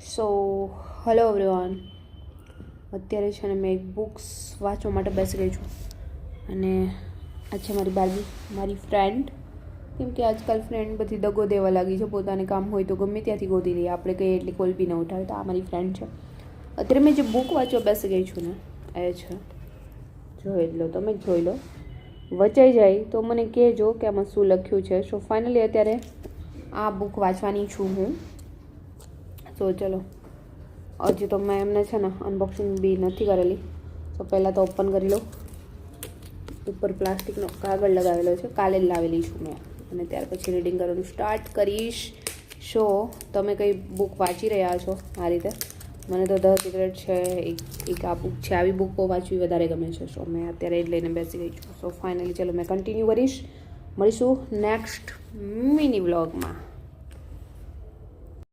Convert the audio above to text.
So hello everyone, અત્યારે છે ને મેં એક બુક્સ વાંચવા માટે બેસી ગઈ છું અને આ છે મારી બાર્બી, મારી ફ્રેન્ડ. કેમ કે આજકાલ ફ્રેન્ડ બધી દગો દેવા લાગી છે. પોતાને કામ હોય તો ગમે ત્યાંથી ગોતી લઈએ, આપણે કહીએ એટલી કોલ બી ન ઉઠાવે. તો આ મારી ફ્રેન્ડ છે. અત્યારે મેં જે બુક વાંચવા બેસી ગઈ છું ને એ છે, જોઈ લો, તમે જોઈ લો. વચાઈ જાય તો મને કહેજો કે આમાં શું લખ્યું છે. સો ફાઇનલી અત્યારે આ બુક વાંચવાની છું હું. સો ચલો, હજી તો મેં એમને છે ને અનબોક્સિંગ બી નથી કરેલી. તો પહેલાં તો ઓપન કરી લો. ઉપર પ્લાસ્ટિકનો કાગળ લગાવેલો છે, કાલે જ લાવેલી છું મેં. અને ત્યાર પછી રીડિંગ કરવાનું સ્ટાર્ટ કરીશ. સો તમે કઈ બુક વાંચી રહ્યા છો આ રીતે? મને તો ધ સિક્રેટ છે, એક આ બુક છે. આવી બુકો વાંચવી વધારે ગમે છે. સો મેં અત્યારે જ લઈને બેસી ગઈ છું. સો ફાઇનલી ચલો મેં કન્ટિન્યુ કરીશ. મળીશું નેક્સ્ટ મિની વ્લોગમાં.